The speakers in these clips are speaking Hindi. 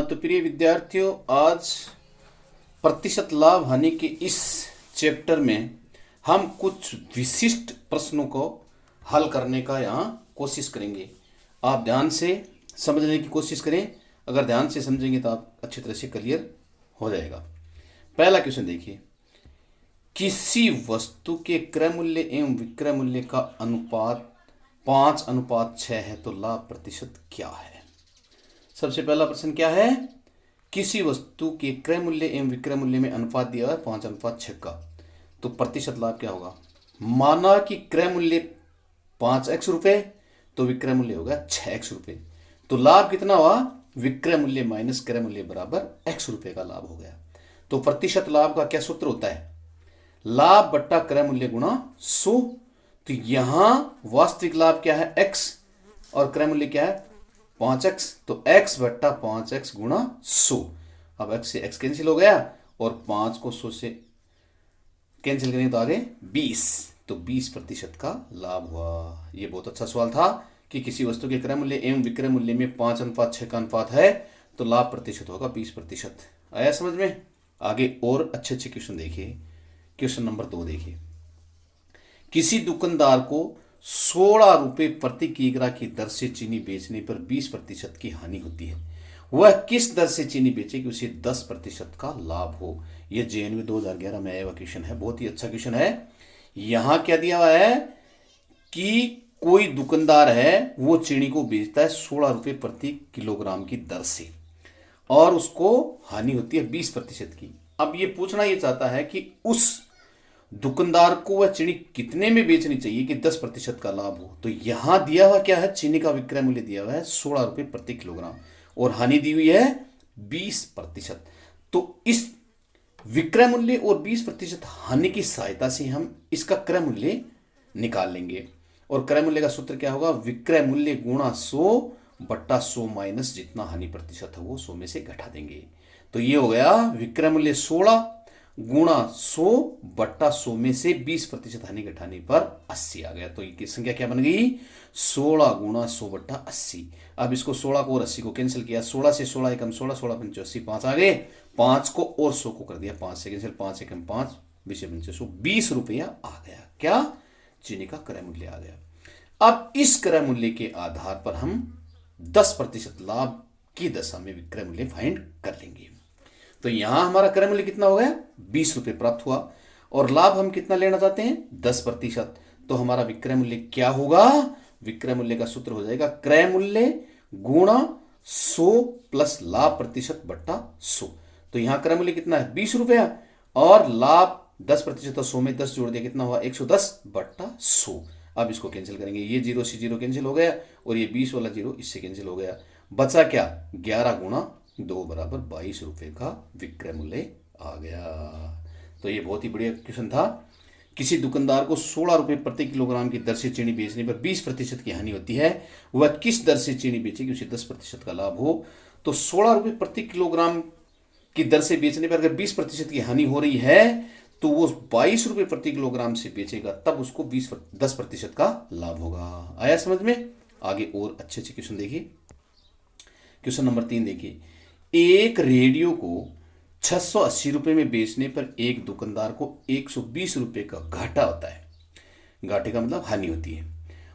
तो प्रिय विद्यार्थियों, आज प्रतिशत लाभ हानि के इस चैप्टर में हम कुछ विशिष्ट प्रश्नों को हल करने का यहाँ कोशिश करेंगे। आप ध्यान से समझने की कोशिश करें। अगर ध्यान से समझेंगे तो आप अच्छी तरह से क्लियर हो जाएगा। पहला क्वेश्चन देखिए, किसी वस्तु के क्रय मूल्य एवं विक्रय मूल्य का अनुपात 5:6 है तो लाभ प्रतिशत क्या है। सबसे पहला प्रश्न क्या है, किसी वस्तु के क्रय मूल्य एवं विक्रय मूल्य में अनुपात दिया है 5:6 का, तो प्रतिशत लाभ क्या होगा। माना कि क्रय मूल्य 5x रुपए तो विक्रय मूल्य होगा 6x रुपए, तो लाभ कितना हुआ, विक्रय मूल्य माइनस क्रय मूल्य बराबर x रुपए का लाभ हो गया। तो प्रतिशत लाभ का क्या सूत्र होता है, लाभ बट्टा क्रय मूल्य गुणा 100। तो यहां वास्तविक लाभ क्या है x और क्रय मूल्य क्या है 5x, तो x बट्टा 5x गुणा 100। अब x से x कैंसिल हो गया और 5 को 100 से कैंसिल करेंगे तो आगे 20, तो 20% का लाभ हुआ। ये बहुत अच्छा सवाल था कि किसी वस्तु के क्रय मूल्य एवं विक्रय मूल्य में 5:6 का अनुपात है तो लाभ प्रतिशत होगा 20%। आया समझ में। आगे और अच्छे अच्छे क्वेश्चन देखिए। क्वेश्चन नंबर 2 देखिए, किसी दुकानदार को 16 रुपए प्रति किलोग्राम की दर से चीनी बेचने पर 20% की हानि होती है। वह किस दर से चीनी बेचे कि उसे 10% का लाभ हो। यह जेएनवी 2011 में आया हुआ क्वेश्चन है, बहुत ही अच्छा क्वेश्चन है। यहां क्या दिया हुआ है कि कोई दुकानदार है, वो चीनी को बेचता है 16 रुपए प्रति किलोग्राम की दर से और उसको हानि होती है 20% की। अब ये पूछना ये चाहता है कि उस दुकानदार को वह चीनी कितने में बेचनी चाहिए कि 10% का लाभ हो। तो यहां दिया हुआ क्या है, चीनी का विक्रय मूल्य दिया हुआ है 16 रुपए प्रति किलोग्राम और हानि दी हुई है 20%। तो इस विक्रय मूल्य और 20% हानि की सहायता से हम इसका क्रय मूल्य निकाल लेंगे। और क्रय मूल्य का सूत्र क्या होगा, विक्रय मूल्य गुणा 100 बट्टा 100 माइनस जितना हानि प्रतिशत है वो 100 में से घटा देंगे। तो ये हो गया विक्रय मूल्य 16 गुणा 100 बट्टा 100 में से 20% हानि घटाने पर 80 आ गया। तो ये संख्या क्या बन गई, 16 गुणा 100 बट्टा 80। अब इसको 16 को और 80 को कैंसिल किया, 16 से 16 एकम 16, 16 पंचो 80, 5 आ गए। 5 को और 100 को कर दिया 5 से कैंसिल, 5 एकम 5, 20 पंचो 100, 20 रुपया आ गया। क्या, चीनी का क्रय मूल्य आ गया। अब इस क्रय मूल्य के आधार पर हम 10% लाभ की दशा में विक्रय मूल्य फाइंड कर लेंगे। तो यहां हमारा क्रय मूल्य कितना हो गया, 20 रुपए प्राप्त हुआ और लाभ हम कितना लेना चाहते हैं 10%। तो हमारा विक्रय मूल्य क्या होगा, विक्रय मूल्य का सूत्र हो जाएगा क्रय मूल्य गुणा 100 प्लस लाभ प्रतिशत बट्टा 100। तो यहां क्रय मूल्य कितना है 20 रुपया और लाभ 10%, 100 में 10 जोड़ दिया कितना हुआ 110 बट्टा 100। अब इसको कैंसिल करेंगे, ये 0 से 0 कैंसिल हो गया और ये 20 वाला 0 इससे कैंसिल हो गया। बचा क्या, 11 गुणा 2 बराबर 22 रुपए का विक्रय मूल्य आ गया। तो ये बहुत ही बढ़िया क्वेश्चन था। किसी दुकानदार को 16 रुपए प्रति किलोग्राम की दर से चीनी बेचने पर 20% की हानि होती है। वह किस दर से चीनी बेचे कि उसे 10% का लाभ हो। तो 16 रुपए प्रति किलोग्राम की दर से बेचने पर अगर 20% की हानि हो रही है तो वो 22 रुपए प्रति किलोग्राम से बेचेगा, तब उसको 10% का लाभ होगा। आया समझ में। आगे और अच्छे अच्छे क्वेश्चन देखिए। क्वेश्चन नंबर 3 देखिए, एक रेडियो को 680 रुपए में बेचने पर एक दुकानदार को 120 रुपए का घाटा होता है। घाटे का मतलब हानि होती है।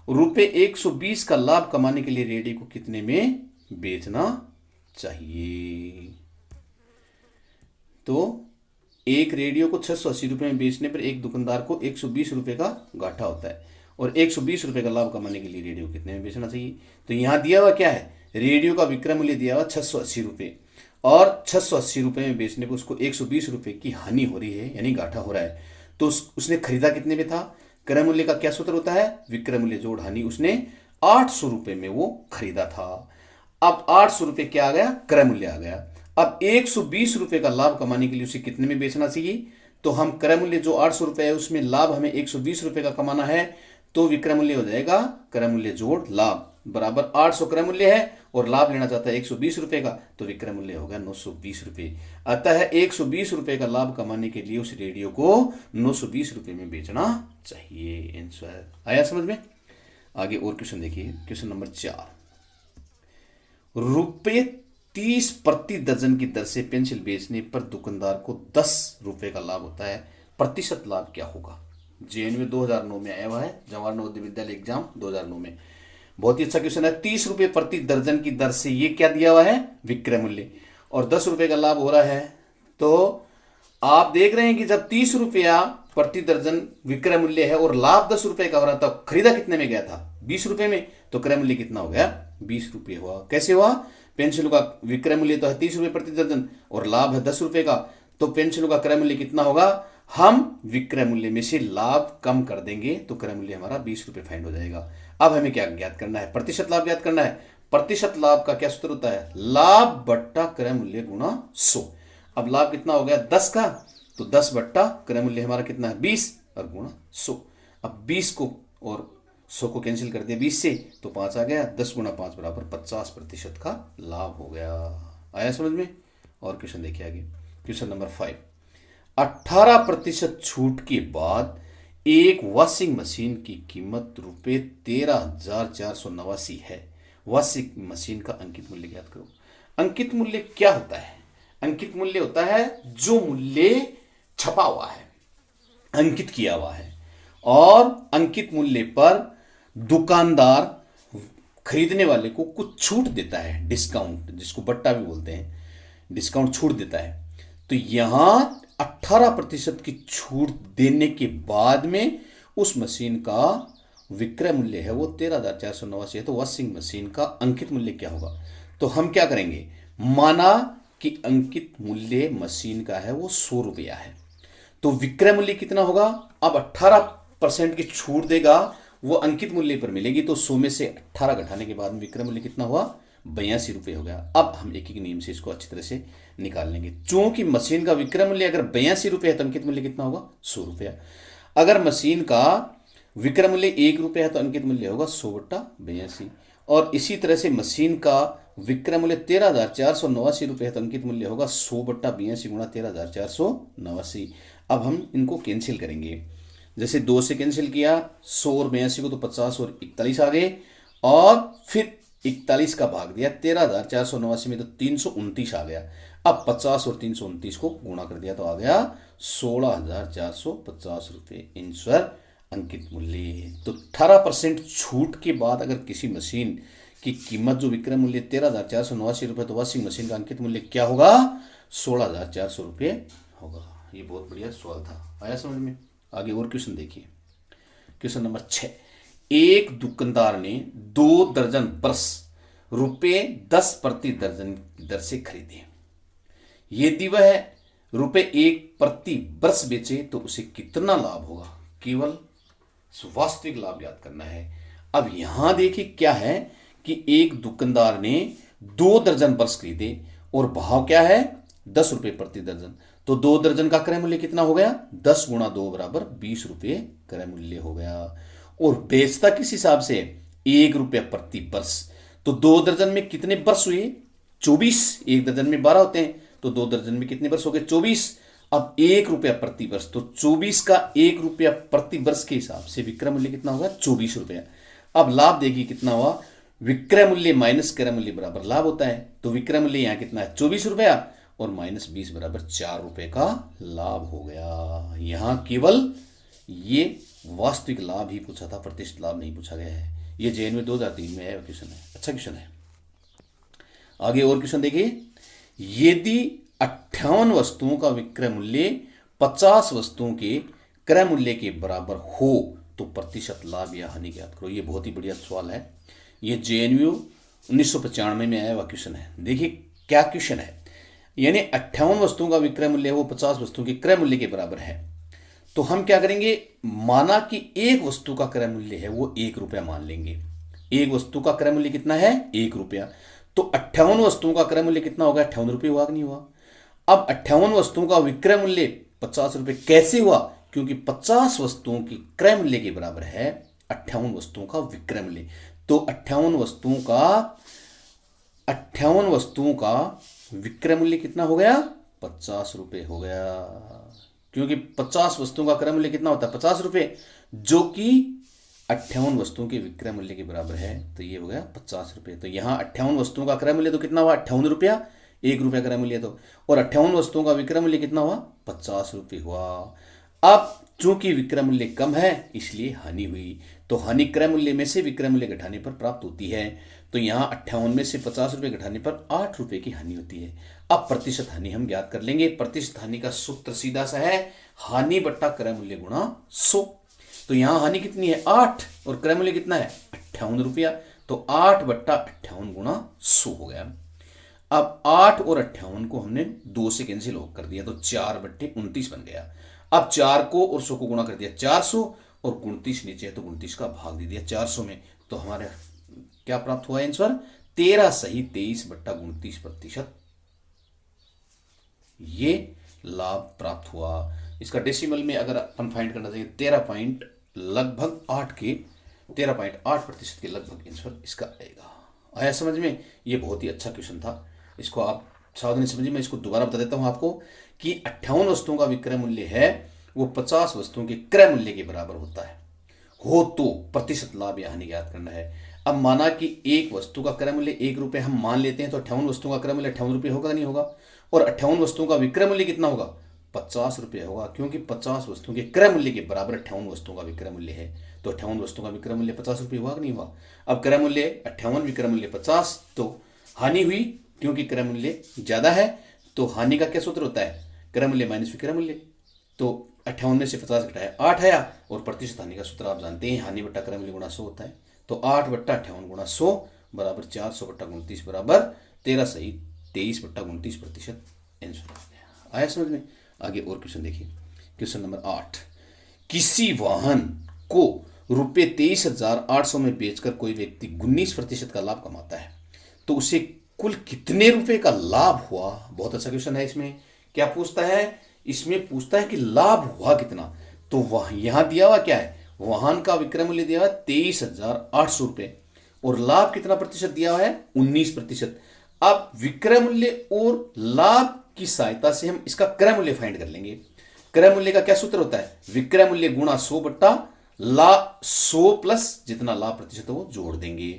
रुपए 120 का लाभ कमाने के लिए रेडियो को कितने में बेचना चाहिए। तो एक रेडियो को 680 रुपए में बेचने पर एक दुकानदार को 120 रुपए का घाटा होता है और 120 रुपए का लाभ कमाने के लिए रेडियो कितने में बेचना चाहिए। तो यहां दिया हुआ क्या है, रेडियो का विक्रय मूल्य दिया हुआ 680 रुपए और 680 रुपए में बेचने पर उसको 120 रुपए की हानि हो रही है, यानी घाटा हो रहा है। तो उसने खरीदा कितने में था, क्रय मूल्य का क्या सूत्र होता है, विक्रय मूल्य जोड़ हानि। उसने 800 रुपए में वो खरीदा था। अब 800 रुपए क्या आ गया, क्रय मूल्य आ गया। अब 120 रुपए का लाभ कमाने के लिए उसे कितने में बेचना चाहिए। तो हम क्रय मूल्य जो 800 रुपए है उसमें लाभ हमें 120 रुपए का कमाना है, तो विक्रय मूल्य हो जाएगा क्रय मूल्य जोड़ लाभ बराबर 800 क्रय मूल्य है और लाभ लेना चाहता है 120 रुपए का, तो विक्रय मूल्य होगा 920 रुपए। अतः 120 रुपए का लाभ कमाने के लिए उस रेडियो को 920 रुपए में बेचना चाहिए। आंसर आया समझ में। आगे और क्वेश्चन देखिए। क्वेश्चन नंबर 4, रुपये 30 प्रति दर्जन की दर से पेंसिल बेचने पर दुकानदार को 10 रुपए का लाभ होता है, प्रतिशत लाभ क्या होगा? जेएनयू 2009 में आया हुआ है, जवाहर नवोदय विद्यालय एग्जाम 2009 में। बहुत ही अच्छा क्वेश्चन है। 30 रुपए प्रति दर्जन की दर से, ये क्या दिया हुआ है? विक्रय मूल्य, और 10 रुपए का लाभ हो रहा है। तो आप देख रहे हैं कि जब 30 रुपया प्रति दर्जन विक्रय मूल्य है और लाभ 10 रुपए का हो रहा था, तो खरीदा कितने में गया था? 20 रुपए में। तो क्रय मूल्य कितना हो गया? 20 रुपये हुआ। कैसे हुआ? पेंसिलों का विक्रय मूल्य तो है 30 रुपये प्रति दर्जन और लाभ है 10 रुपए का, तो पेंसिलों का क्रय मूल्य कितना होगा? हम विक्रय मूल्य में से लाभ कम कर देंगे तो क्रय मूल्य हमारा 20 रुपये फाइंड हो जाएगा। अब हमें क्या ज्ञात करना है? प्रतिशत लाभ ज्ञात करना है। प्रतिशत लाभ का क्या सूत्र होता है? लाभ बट्टा क्रय मूल्य गुणा 100। अब लाभ कितना हो गया? 10 का, तो 10 बट्टा क्रय मूल्य हमारा कितना है? 20 और गुणा 100। अब 20 को और 100 को कैंसिल कर दिया 20 से, तो 5 आ गया। 10 गुणा 5 बराबर 50% का लाभ हो गया। आया समझ में? और क्वेश्चन देखिए आगे। क्वेश्चन नंबर 5, 18% छूट के बाद एक वॉशिंग मशीन की कीमत रुपये 13,489 है। वॉशिंग मशीन का अंकित मूल्य ज्ञात करो। अंकित मूल्य क्या होता है? अंकित मूल्य होता है जो मूल्य छपा हुआ है, अंकित किया हुआ है, और अंकित मूल्य पर दुकानदार खरीदने वाले को कुछ छूट देता है, डिस्काउंट, जिसको बट्टा भी बोलते हैं, डिस्काउंट छूट देता है। तो यहां 18% की छूट देने के बाद में उस मशीन का विक्रय मूल्य है वो 13,489 है। तो वॉशिंग मशीन का अंकित मूल्य क्या होगा? तो हम क्या करेंगे? माना कि अंकित मूल्य मशीन का है वो 100 रुपया है, तो विक्रय मूल्य कितना होगा? अब 18% की छूट देगा, वो अंकित मूल्य पर मिलेगी, तो 100 में से 18 घटाने के बाद में विक्रय मूल्य कितना हुआ? 82 रुपये हो गया। अब हम एक एक नियम से इसको अच्छी तरह से निकाल लेंगे। चूंकि मशीन का विक्रय मूल्य अगर 82 रुपये है तो अंकित मूल्य कितना होगा? 100 रुपया। अगर मशीन का विक्रय मूल्य 1 रुपया है तो अंकित मूल्य होगा 100 बट्टा 82। और इसी तरह से मशीन का विक्रय मूल्य 13,489 रुपये है तो अंकित मूल्य होगा 100 बट्टा 82 गुणा 13,489। अब हम इनको कैंसिल करेंगे। जैसे 2 से कैंसिल किया 100 और 82 को, तो 50 और 41 आ गए, और फिर 41 का भाग दिया 13,489 में, तो 329 आ गया। अब 50 और 329 को गुणा कर दिया तो आ गया 16,450 रुपये आंसर अंकित मूल्य। तो 18% छूट के बाद अगर किसी मशीन की कीमत जो विक्रय मूल्य 13,489 रुपये, तो वॉशिंग मशीन का अंकित मूल्य क्या होगा? 16,400 रुपये होगा। ये बहुत बढ़िया सवाल था। आया समझ में? आगे और क्वेश्चन देखिए। क्वेश्चन नंबर 6, एक दुकानदार ने 2 दर्जन ब्रश रुपये 10 प्रति दर्जन की दर से खरीदे। यदि वह रुपये 1 प्रति ब्रश बेचे तो उसे कितना लाभ होगा? केवल वास्तविक लाभ याद करना है। अब यहां देखिए क्या है कि एक दुकानदार ने 2 दर्जन ब्रश खरीदे और भाव क्या है? 10 रुपये प्रति दर्जन। तो 2 दर्जन का क्रय मूल्य कितना हो गया? 10 गुणा 2 बराबर 20 रुपये क्रय मूल्य हो गया। और बेचता किस हिसाब से? 1 रुपया प्रति ब्रश। तो 2 दर्जन में कितने ब्रश हुए? 24। 1 दर्जन में 12 होते हैं, तो 2 दर्जन में कितने ब्रश हो गए? 24। अब 1 रुपया प्रति ब्रश, तो 24 का 1 रुपया प्रति ब्रश के हिसाब से विक्रय मूल्य कितना होगा? 24 रुपया। अब लाभ देखिए कितना हुआ? विक्रय मूल्य माइनस क्रय मूल्य बराबर लाभ होता है, तो विक्रय मूल्य यहां कितना है? 24 रुपया, और माइनस 20 बराबर 4 रुपए का लाभ हो गया। यहां केवल ये वास्तविक लाभ ही पूछा था, प्रतिशत लाभ नहीं पूछा गया है। ये जेएनयू 2003 में है क्वेश्चन है, अच्छा क्वेश्चन है। आगे और क्वेश्चन देखिए। यदि 58 वस्तुओं का विक्रय मूल्य 50 वस्तुओं के क्रय मूल्य के बराबर हो तो प्रतिशत लाभ या हानि ज्ञात करो। ये बहुत ही बढ़िया सवाल है। ये जेएनयू 1995 में आया हुआ क्वेश्चन है। देखिए क्या क्वेश्चन है, यानी 58 वस्तुओं का विक्रय मूल्य है वो 50 वस्तुओं के क्रय मूल्य के बराबर है। तो हम क्या करेंगे? माना कि एक वस्तु का क्रय मूल्य है वो 1 रुपया मान लेंगे। एक वस्तु का क्रय मूल्य कितना है? 1 रुपया। तो 58 वस्तुओं का क्रय मूल्य कितना होगा? 58 रुपये हुआ कि नहीं हुआ? अब 58 वस्तुओं का विक्रय मूल्य 50 रुपये कैसे हुआ? क्योंकि 50 वस्तुओं की क्रय मूल्य के बराबर है 58 वस्तुओं का विक्रय मूल्य। तो 58 वस्तुओं का विक्रय मूल्य कितना हो गया? 50 रुपये हो गया। क्योंकि 50 वस्तुओं का क्रय मूल्य कितना होता है? 50 रुपये, जो कि 58 वस्तुओं के विक्रय मूल्य के बराबर है, तो ये हो गया 50 रुपये। तो यहाँ 58 वस्तुओं का क्रय मूल्य तो कितना हुआ, 58 रुपया, 1 रुपया क्रय मूल्य तो, और 58 वस्तुओं का विक्रय मूल्य कितना हुआ, 50 रुपये हुआ। अब चूंकि विक्रय मूल्य कम है इसलिए हानि हुई, तो हानि क्रय मूल्य में से विक्रय मूल्य घटाने पर प्राप्त होती है। तो यहाँ 58 में से 50 रुपये घटाने पर 8 रुपये की हानि होती है। अब प्रतिशत हानि हम ज्ञात कर लेंगे। प्रतिशत हानि का सूत्र सीधा सा है, हानि बट्टा क्रय मूल्य गुणा 100। तो यहां हानि कितनी है, 8, और क्रय मूल्य कितना है, 58 रुपया। तो 8 बट्टा 58 गुणा 100 हो गया। अब 8 और 58 को हमने 2 से कैंसिल कर दिया, तो 4 बट्टे 29 बन गया। अब 4 को और 100 को गुणा कर दिया 400, और 29 नीचे है तो 29 का भाग दे दिया 400 में। तो हमारे क्या प्राप्त हुआ आंसर, 13 सही 23 बट्टा 29%, ये लाभ प्राप्त हुआ। इसका डेसिमल में अगर अपन फाइंड करना चाहिए 13 लगभग 8 के 13.8% के लगभग आंसर इसका आएगा। आया समझ में? ये बहुत ही अच्छा क्वेश्चन था, इसको आप सावधानी समझिए। मैं इसको दोबारा बता देता हूं आपको कि 58 वस्तुओं का विक्रय मूल्य है वो 50 वस्तुओं के क्रय मूल्य के बराबर होता है, हो तो प्रतिशत लाभ या हानि ज्ञात करना है। अब माना कि एक वस्तु का क्रय मूल्य 1 रुपये हम मान लेते हैं, तो 58 वस्तुओं का क्रय मूल्य 58 रुपये होगा नहीं होगा, और 58 वस्तुओं का विक्रय मूल्य कितना होगा, 50 रुपये होगा, क्योंकि 50 वस्तुओं के क्रय मूल्य के बराबर 58 वस्तुओं का विक्रय मूल्य है। तो 58 वस्तुओं का विक्रय मूल्य 50 रुपये हुआ कि नहीं हुआ। अब क्रय मूल्य 58, विक्रय मूल्य 50, तो हानि हुई क्योंकि क्रय मूल्य ज्यादा है। तो हानि का क्या सूत्र होता है, क्रय मूल्य माइनस विक्रय मूल्य। तो 58 में से 50 घटाया 8 आया, और प्रतिशत हानि का सूत्र आप जानते हैं, हानि बट्टा क्रय मूल्य गुणा 100 होता है। तो 8 बट्टा 58 गुणा 100 बराबर 400 बट्टा 29 बराबर 13 सही 23 बट्टा 29% आंसर आ गया। आया समझ में? आगे और क्वेश्चन देखिए, क्वेश्चन नंबर 8। किसी वाहन को रुपये 23,800 में बेचकर कोई व्यक्ति 19% का लाभ कमाता है, तो उसे कुल कितने रुपए का लाभ हुआ। बहुत अच्छा क्वेश्चन है। इसमें क्या पूछता है, इसमें पूछता है कि लाभ हुआ कितना। तो वह यहां दिया हुआ क्या है, वाहन का विक्रय मूल्य दिया हुआ 23,800 रुपये, और लाभ कितना प्रतिशत दिया हुआ है, 19%। अब विक्रय मूल्य और लाभ की सहायता से हम इसका क्रय मूल्य फाइंड कर लेंगे। क्रय मूल्य का क्या सूत्र होता है, विक्रय मूल्य गुणा 100 बट्टा लाभ 100 प्लस जितना लाभ प्रतिशत है वो जोड़ देंगे।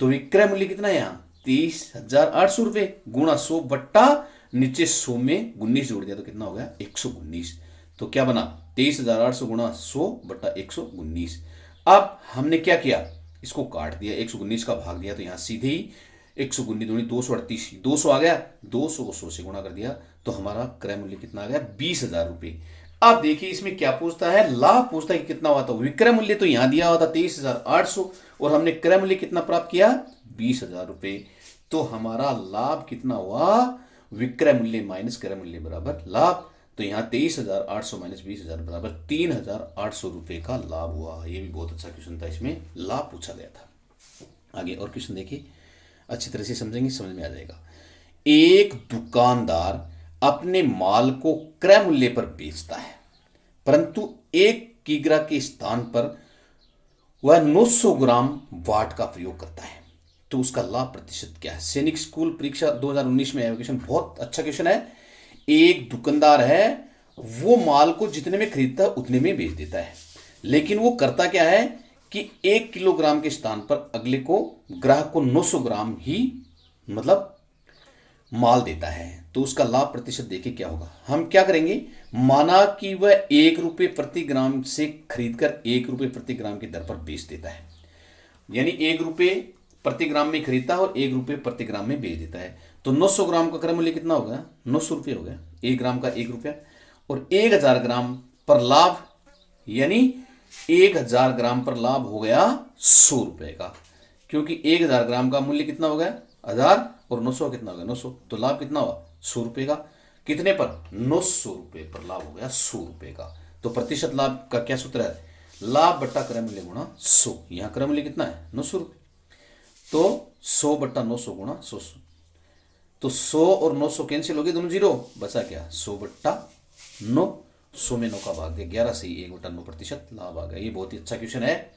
तो विक्रय मूल्य कितना है यहाँ 23,800 रुपये गुणा 100 बट्टा नीचे 100 में 19 जोड़ दिया तो कितना हो गया 119। तो क्या बना 23,800 गुणा 100 बट्टा 119। अब हमने क्या किया, इसको काट दिया, 119 का भाग दिया, तो यहां सीधे ही 119 दूनी 238, 200 आ गया, 200 को 100 से गुणा कर दिया तो हमारा क्रय मूल्य कितना आ गया 20,000 रुपये। अब देखिए इसमें क्या पूछता है, लाभ पूछता है कि कितना हुआ। तो विक्रय मूल्य तो यहां दिया हुआ था 23,800 और हमने क्रय मूल्य कितना प्राप्त किया 20,000 रुपये। तो हमारा लाभ कितना हुआ, विक्रय मूल्य माइनस क्रय मूल्य बराबर लाभ। तो यहां 23,800 माइनस 20,000 बराबर 3,800 रुपये का लाभ हुआ। ये भी बहुत अच्छा क्वेश्चन था, इसमें लाभ पूछा गया था। आगे और क्वेश्चन देखिए, अच्छी तरह से समझेंगे समझ में आ जाएगा। एक दुकानदार अपने माल को क्रय मूल्य पर बेचता है, परंतु 1 किग्रा के स्थान पर वह 900 ग्राम वाट का प्रयोग करता है, तो उसका लाभ प्रतिशत क्या है। सैनिक स्कूल परीक्षा 2019 में क्वेश्चन, बहुत अच्छा क्वेश्चन है। एक दुकानदार है, वो माल को जितने में खरीदता है उतने में बेच देता है, लेकिन वो करता क्या है कि 1 किलोग्राम के स्थान पर अगले को ग्राहक को 900 ग्राम ही मतलब माल देता है। तो उसका लाभ प्रतिशत देखिए क्या होगा। हम क्या करेंगे, माना कि वह 1 रुपये प्रति ग्राम से खरीदकर 1 रुपये प्रति ग्राम की दर पर बेच देता है, यानी 1 रुपये प्रति ग्राम में खरीदता है और 1 रुपये प्रति ग्राम में बेच देता है। तो 900 ग्राम का क्रय मूल्य कितना हो गया 900 रुपये हो गया, 1 ग्राम का 1 रुपया, और 1000 ग्राम पर लाभ यानी 1000 ग्राम पर लाभ हो गया 100 रुपये का, क्योंकि 1000 ग्राम का मूल्य कितना हो गया 1000 और 900 कितना हो गया 900, तो लाभ कितना हुआ 100 रुपये का। कितने पर 900 रुपये पर लाभ हो गया 100 रुपये का। तो प्रतिशत लाभ का क्या सूत्र है, लाभ बट्टा क्रय मूल्य गुणा 100। यहां क्रय मूल्य कितना है 900 रुपये, तो 100 बट्टा 900 गुणा 100, तो 100 और 900 कैंसिल हो गए, दोनों जीरो, बचा क्या 100 बट्टा 9, 100 में 9 का भाग दिया 11 से 1 बट्टा 9% लाभ आ गया। ये बहुत ही अच्छा क्वेश्चन है,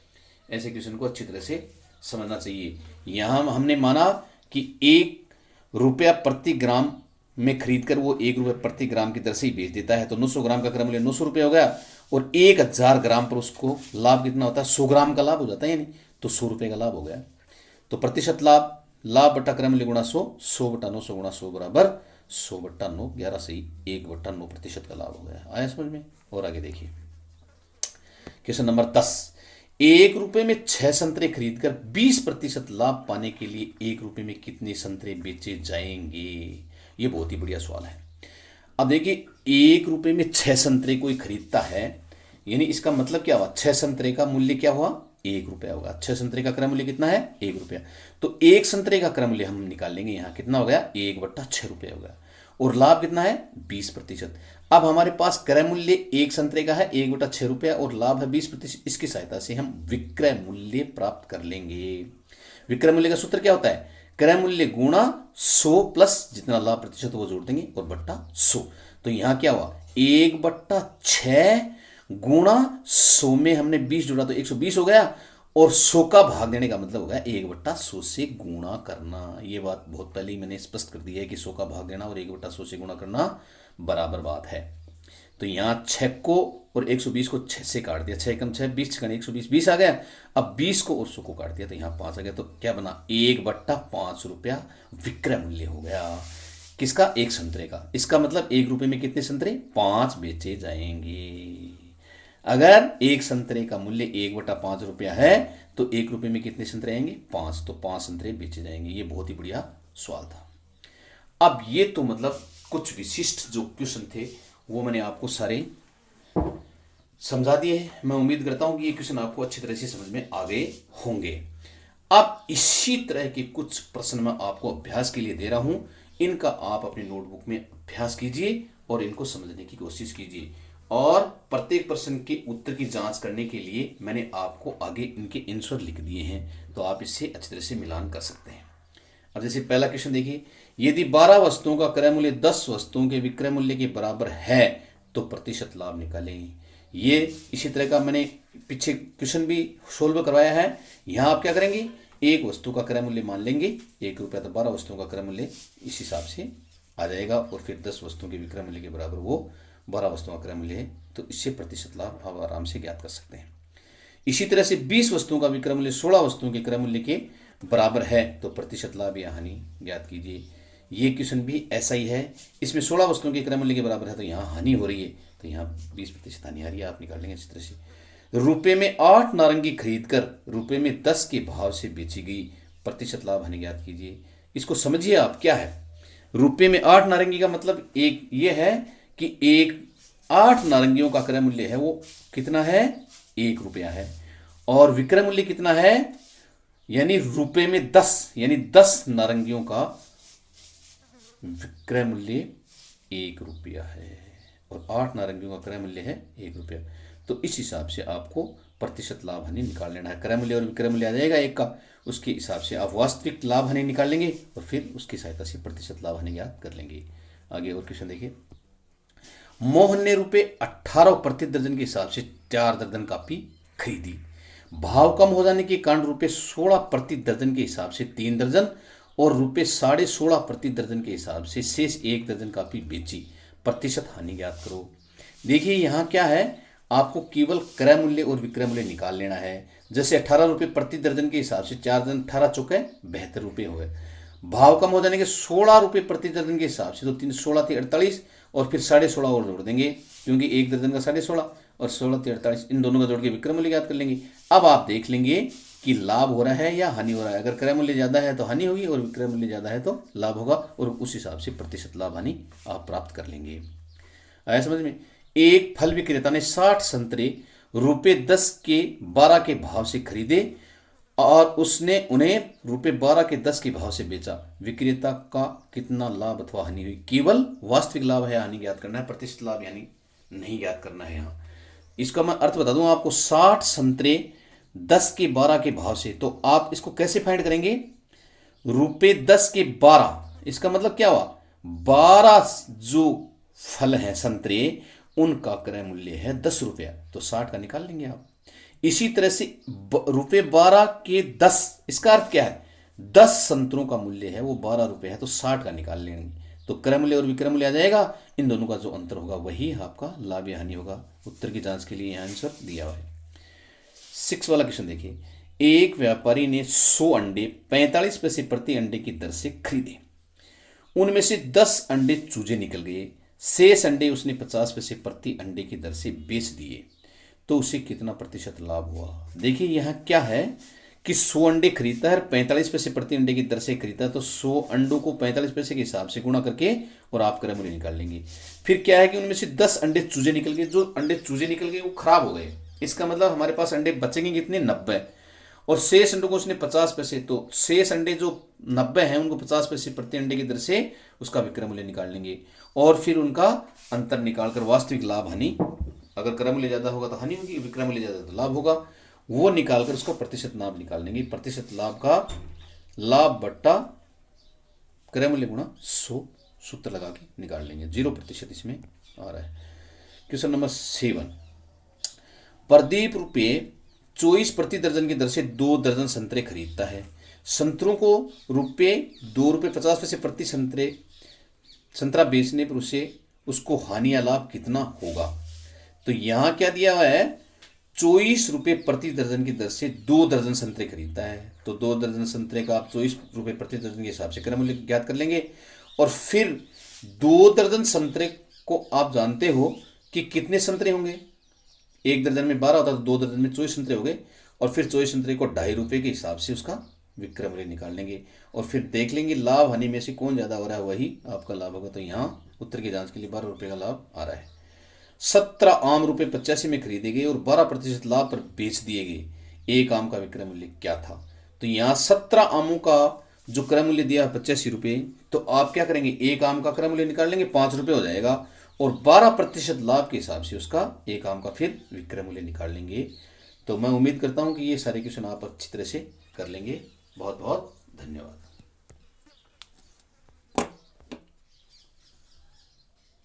ऐसे क्वेश्चन को अच्छी तरह से समझना चाहिए। यहां हमने माना कि 1 रुपया प्रति ग्राम में खरीदकर वो 1 रुपये प्रति ग्राम की दर से ही बेच देता है, तो 900 ग्राम का क्रय मूल्य 900 रुपये हो गया, और 1000 ग्राम पर उसको लाभ कितना होता है, 100 ग्राम का लाभ हो जाता है, यानी तो 100 रुपये का लाभ हो गया। तो प्रतिशत लाभ, लाभ बटा क्रय मूल्य गुणा 100, 100 बटा 9, 100 गुणा 100 बराबर 100 बटा 9, 11 से ही 1/9% का लाभ हो गया। आया समझ में। और आगे देखिए क्वेश्चन नंबर 10, 1 रुपये में 6 संतरे खरीदकर 20% लाभ पाने के लिए 1 रुपये में कितने संतरे बेचे जाएंगे। ये बहुत ही बढ़िया सवाल है। अब देखिए 1 रुपये में 6 संतरे कोई खरीदता है, यानी इसका मतलब क्या हुआ, 6 संतरे का मूल्य क्या हुआ, 1 रुपया होगा। 6 संतरे का क्रय मूल्य कितना है, 1 रुपया। तो 1 संतरे का क्रय मूल्य हम निकाल लेंगे, यहाँ कितना हो गया, 1/6 रुपया हो गया। और लाभ कितना है, 20%। अब हमारे पास क्रय मूल्य 1 संतरे का है 1/6 रुपया और लाभ है 20%। इसकी सहायता से हम विक्रय मूल्य प्राप्त कर लेंगे। विक्रय मूल्य का सूत्र क्या होता है, क्रय मूल्य गुणा 100 प्लस जितना लाभ प्रतिशत वो जोड़ देंगे और बट्टा 100। तो यहां क्या हुआ, 1/6 गुणा 100 में हमने 20 जोड़ा तो 120 हो गया, और 100 का भाग देने का मतलब होगा 1/100 से गुणा करना। ये बात बहुत पहले ही मैंने स्पष्ट कर दी है कि 100 का भाग देना और 1/100 से गुणा करना बराबर बात है। तो यहाँ 6 को और 120 को 6 से काट दिया, 6 कम 6 20 6 120, 20 आ गया। अब 20 को और 100 को काट दिया तो यहाँ 5 आ गया। तो क्या बना, 1/5 रुपया विक्रय मूल्य हो गया। किसका, 1 संतरे का। इसका मतलब 1 रुपये में कितने संतरे, 5 बेचे जाएंगे। अगर 1 संतरे का मूल्य 1/5 रुपया है तो 1 रुपये में कितने संतरे आएंगे, 5। तो 5 संतरे बेचे जाएंगे। ये बहुत ही बढ़िया सवाल था। अब ये तो मतलब कुछ विशिष्ट जो क्वेश्चन थे वो मैंने आपको सारे समझा दिए। मैं उम्मीद करता हूं कि ये क्वेश्चन आपको अच्छी तरह से समझ में आ गए होंगे। अब इसी तरह के कुछ प्रश्न मैं आपको अभ्यास के लिए दे रहा हूं, इनका आप अपनी नोटबुक में अभ्यास कीजिए और इनको समझने की कोशिश कीजिए। और प्रत्येक प्रश्न के उत्तर की जांच करने के लिए मैंने आपको आगे इनके आंसर लिख दिए हैं, तो आप इससे अच्छी तरह से मिलान कर सकते हैं। अब जैसे पहला क्वेश्चन देखिए, यदि 12 वस्तुओं का क्रय मूल्य 10 वस्तुओं के विक्रय मूल्य के बराबर है तो प्रतिशत लाभ निकालें। ये इसी तरह का मैंने पीछे क्वेश्चन भी सोल्व करवाया है। यहाँ आप क्या करेंगे, एक वस्तु का क्रय मूल्य मान लेंगे 1 रुपया, तो 12 वस्तुओं का क्रय मूल्य इस हिसाब से आ जाएगा, और फिर 10 वस्तुओं के विक्रय मूल्य के बराबर वो 12 वस्तुओं का क्रय मूल्य है, तो इससे प्रतिशत लाभ आप आराम से ज्ञात कर सकते हैं। इसी तरह से 20 वस्तुओं का विक्रय मूल्य 16 वस्तुओं के क्रय मूल्य के बराबर है तो प्रतिशत लाभ या हानि ज्ञात कीजिए। ये क्वेश्चन भी ऐसा ही है, इसमें 16 वस्तुओं के क्रय मूल्य के बराबर है तो यहाँ हानि हो रही है, तो यहाँ 20% हानि आ रही है, आप निकाल लेंगे इस तरह से। रुपये में 8 नारंगी खरीदकर रुपये में 10 के भाव से बेची गई, प्रतिशत लाभ हानि ज्ञात कीजिए। इसको समझिए आप, क्या है, रुपये में 8 नारंगी का मतलब एक ये है कि 8 नारंगियों का क्रय मूल्य है वो कितना है, 1 रुपया है, और विक्रय मूल्य कितना है, यानी रुपये में 10, यानी 10 नारंगियों का विक्रय मूल्य 1 रुपया है और 8 नारंगियों का क्रय मूल्य है 1 रुपया। तो इस हिसाब से आपको प्रतिशत लाभ हानि निकाल लेना है। क्रय मूल्य और विक्रय मूल्य आ जाएगा 1 का, उसके हिसाब से आप वास्तविक लाभ हानि निकाल लेंगे और फिर उसकी सहायता से प्रतिशत लाभ हानि ज्ञात कर लेंगे। आगे और क्वेश्चन देखिए, मोहन ने रुपये 18 प्रति दर्जन के हिसाब से 4 दर्जन कॉपी खरीदी। भाव कम हो जाने के कारण रुपये 16 प्रति दर्जन के हिसाब से 3 दर्जन और रुपये 16.5 प्रति दर्जन के हिसाब से शेष 1 दर्जन कॉपी बेची, प्रतिशत हानि ज्ञात करो। देखिए यहाँ क्या है, आपको केवल क्रय मूल्य और विक्रय मूल्य निकाल लेना है। जैसे 18 रुपये प्रति दर्जन के हिसाब से 4 दर्जन 18 चौके 72 रुपये हुए। भाव कम हो जाने के 16 रुपये प्रति दर्जन के हिसाब से तो 3 16 थे 48 और फिर 16.5 और जोड़ देंगे, क्योंकि 1 दर्जन का 16.5 और 16 थे 48, इन दोनों का जोड़ के विक्रय मूल्य ज्ञात कर लेंगे। अब आप देख लेंगे कि लाभ हो रहा है या हानि हो रहा है। अगर क्रय मूल्य ज़्यादा है तो हानि होगी और विक्रय मूल्य ज़्यादा है तो लाभ होगा, और उस हिसाब से प्रतिशत लाभ हानि आप प्राप्त कर लेंगे। आया समझ में। एक फल विक्रेता ने 60 संतरे रुपये 10 के 12 के भाव से खरीदे और उसने उन्हें रुपये 12 के 10 के भाव से बेचा। विक्रेता का कितना लाभ अथवा हानि हुई। केवल वास्तविक लाभ है हानि ज्ञात करना है, प्रतिशत लाभ यानी नहीं ज्ञात करना है। यहाँ इसका मैं अर्थ बता दूं आपको, 60 संतरे 10 के 12 के भाव से, तो आप इसको कैसे फाइंड करेंगे, रुपये 10 के 12, इसका मतलब क्या हुआ, 12 जो फल है संतरे उनका क्रय मूल्य है 10 रुपया, तो 60 का निकाल लेंगे आप। इसी तरह से रुपये 12 के 10, इसका अर्थ क्या है, 10 संतरों का मूल्य है वो 12 रुपये है, तो 60 का निकाल लेंगे, तो क्रय मूल्य और विक्रय मूल्य आ जाएगा। इन दोनों का जो अंतर होगा वही आपका लाभ या हानि होगा। उत्तर की जांच के लिए यहाँ आंसर दिया हुआ है। 6 वाला क्वेश्चन देखिए, एक व्यापारी ने 100 अंडे 45 पैसे प्रति अंडे की दर से खरीदे। उनमें से 10 अंडे चूजे निकल गए, शेष अंडे उसने 50 पैसे प्रति अंडे की दर से बेच दिए, तो उसे कितना प्रतिशत लाभ हुआ। देखिए यहाँ क्या है कि 100 अंडे खरीदता है, 45 पैसे प्रति अंडे की दर से खरीदता है, तो 100 अंडों को 45 पैसे के हिसाब से गुणा करके और आप क्रय मूल्य निकाल लेंगे। फिर क्या है कि उनमें से 10 अंडे चूजे निकल गए, जो अंडे चूजे निकल गए वो खराब हो गए, इसका मतलब हमारे पास अंडे बचेंगे कितने, 90, और शेष अंडों को उसने 50 पैसे, तो शेष अंडे जो 90 हैं उनको 50 पैसे प्रति अंडे की दर से उसका विक्रय मूल्य निकाल लेंगे, और फिर उनका अंतर निकालकर वास्तविक लाभ हानि, अगर क्रय मूल्य ज्यादा होगा तो हानि होगी, विक्रय मूल्य ज्यादा तो लाभ होगा, वो निकालकर उसका प्रतिशत लाभ निकाल लेंगे। प्रतिशत लाभ का लाभ बट्टा क्रय मूल्य गुणा 100 सूत्र लगा के निकाल लेंगे। 0% इसमें आ रहा है। क्वेश्चन नंबर 7, प्रदीप रुपये 24 प्रति दर्जन की दर से 2 दर्जन संतरे खरीदता है। संतरों को ₹2.50 प्रति संतरा बेचने पर उसको हानि या लाभ कितना होगा। तो यहां क्या दिया हुआ है, 24 रुपये प्रति दर्जन की दर से 2 दर्जन संतरे खरीदता है, तो 2 दर्जन संतरे का आप 24 रुपये प्रति दर्जन के हिसाब से क्रय मूल्य ज्ञात कर लेंगे। और फिर 2 दर्जन संतरे को आप जानते हो कि कितने संतरे होंगे, 1 दर्जन में 12 होता है, तो 2 दर्जन में 24 संतरे हो गए, और फिर 24 संतरे को ₹2.5 के हिसाब से उसका विक्रय मूल्य निकाल लेंगे, और फिर देख लेंगे लाभ हानि में से कौन ज्यादा हो रहा है वही आपका लाभ होगा। तो यहाँ उत्तर की जांच के लिए ₹12 का लाभ आ रहा है। 17 आम ₹85 में खरीदे गए और 12% लाभ पर बेच दिए गए। एक आम का विक्रय मूल्य क्या था। तो यहाँ 17 आमों का जो क्रय मूल्य दिया है ₹85, तो आप क्या करेंगे, एक आम का क्रय मूल्य निकाल लेंगे, ₹5 हो जाएगा, और 12% लाभ के हिसाब से उसका एक आम का फिर विक्रय मूल्य निकाल लेंगे। तो मैं उम्मीद करता हूं कि ये सारे क्वेश्चन आप अच्छी तरह से कर लेंगे। बहुत बहुत धन्यवाद।